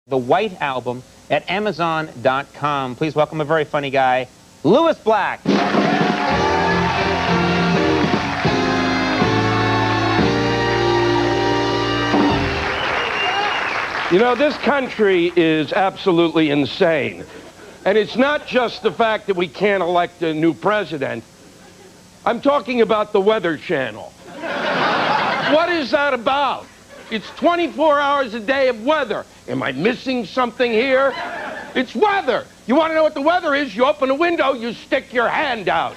The White Album at Amazon.com. Please welcome a very funny guy, Lewis Black. You know, this country is absolutely insane. And it's not just the fact that we can't elect a new president. I'm talking about the Weather Channel. What is that about? It's 24 hours a day of weather. Am I missing something here? It's weather. You want to know what the weather is? You open a window, you stick your hand out.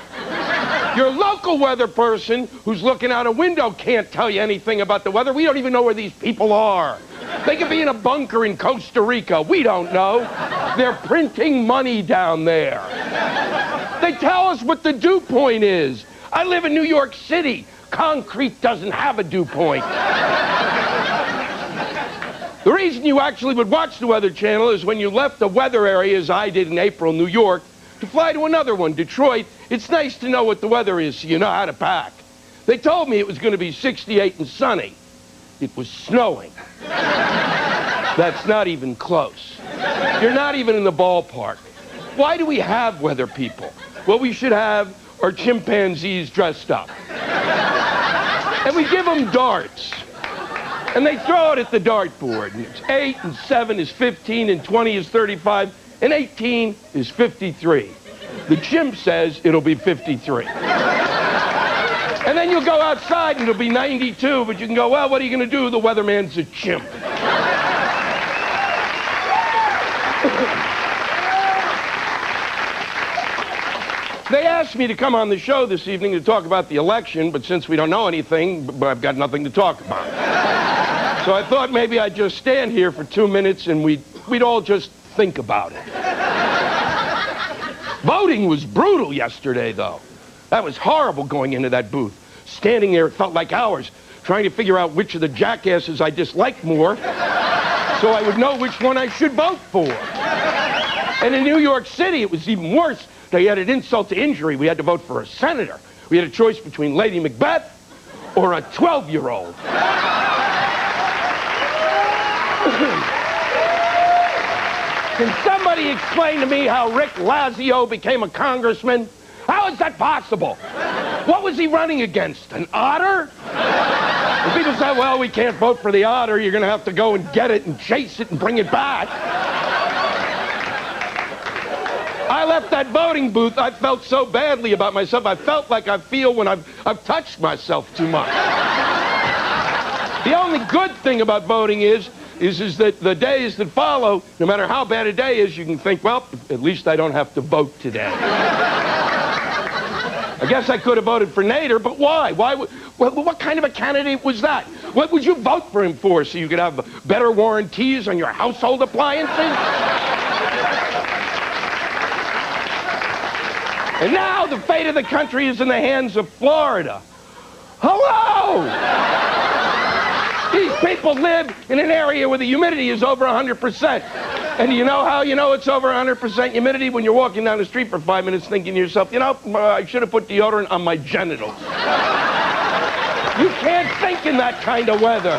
Your local weather person who's looking out a window can't tell you anything about the weather. We don't even know where these people are. They could be in a bunker in Costa Rica. We don't know. They're printing money down there. They tell us what the dew point is. I live in New York City. Concrete doesn't have a dew point. The reason you actually would watch the Weather Channel is when you left the weather area, as I did in April, New York, to fly to another one, Detroit. It's nice to know what the weather is so you know how to pack. They told me it was going to be 68 and sunny. It was snowing. That's not even close. You're not even in the ballpark. Why do we have weather people? What we should have are chimpanzees dressed up. And we give them darts. And they throw it at the dartboard. And it's 8 and 7 is 15 and 20 is 35 and 18 is 53. The chimp says it'll be 53. And then you'll go outside and it'll be 92, but you can go, well, what are you going to do? The weatherman's a chimp. They asked me to come on the show this evening to talk about the election, but since we don't know anything, I've got nothing to talk about. So I thought maybe I'd just stand here for 2 minutes and we'd all just think about it. Voting was brutal yesterday, though. That was horrible going into that booth. Standing there, it felt like hours, trying to figure out which of the jackasses I disliked more so I would know which one I should vote for. And in New York City, it was even worse. They had an insult to injury. We had to vote for a senator. We had a choice between Lady Macbeth or a 12-year-old. Can somebody explain to me how Rick Lazio became a congressman? How is that possible? What was he running against? An otter? And people say, well, we can't vote for the otter. You're going to have to go and get it and chase it and bring it back. I left that voting booth. I felt so badly about myself. I felt like I feel when I've touched myself too much. The only good thing about voting is that the days that follow, no matter how bad a day is, you can think, well, at least I don't have to vote today. I guess I could have voted for Nader, but why? What kind of a candidate was that? What would you vote for him for? So you could have better warranties on your household appliances? And now the fate of the country is in the hands of Florida. Hello! These people live in an area where the humidity is over 100%. And you know how you know it's over 100% humidity? When you're walking down the street for 5 minutes thinking to yourself, you know, I should have put deodorant on my genitals. You can't think in that kind of weather.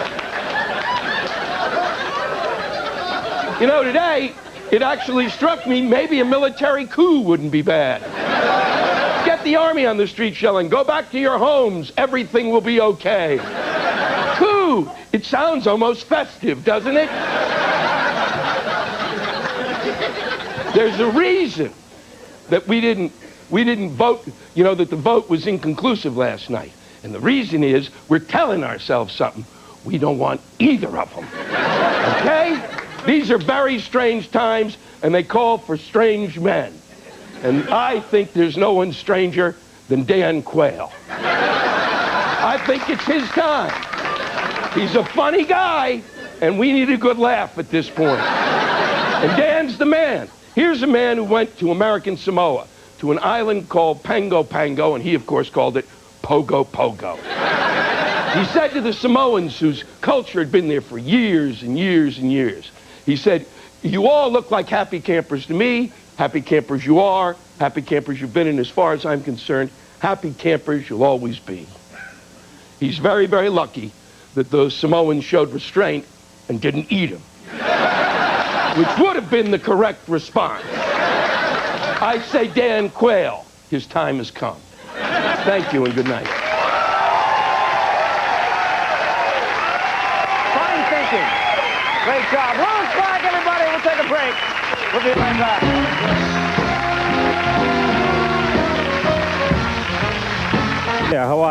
You know, today, it actually struck me maybe a military coup wouldn't be bad. Get the army on the street yelling, go back to your homes, everything will be okay. Coup! It sounds almost festive, doesn't it? There's a reason that we didn't vote, you know, that the vote was inconclusive last night. And the reason is we're telling ourselves something. We don't want either of them. Okay? These are very strange times, and they call for strange men. And I think there's no one stranger than Dan Quayle. I think it's his time. He's a funny guy, and we need a good laugh at this point. And Dan's the man. Here's a man who went to American Samoa, to an island called Pago Pago, and he, of course, called it Pogo Pogo. He said to the Samoans, whose culture had been there for years and years and years, he said, you all look like happy campers to me. Happy campers you are. Happy campers you've been, and as far as I'm concerned, happy campers you'll always be. He's very, very lucky that those Samoans showed restraint and didn't eat him. which would have been the correct response. I say, Dan Quayle, his time has come. Thank you and good night. Fine thinking. Great job. Louis Black, everybody. We'll take a break. We'll be right back. Yeah, Hawaii.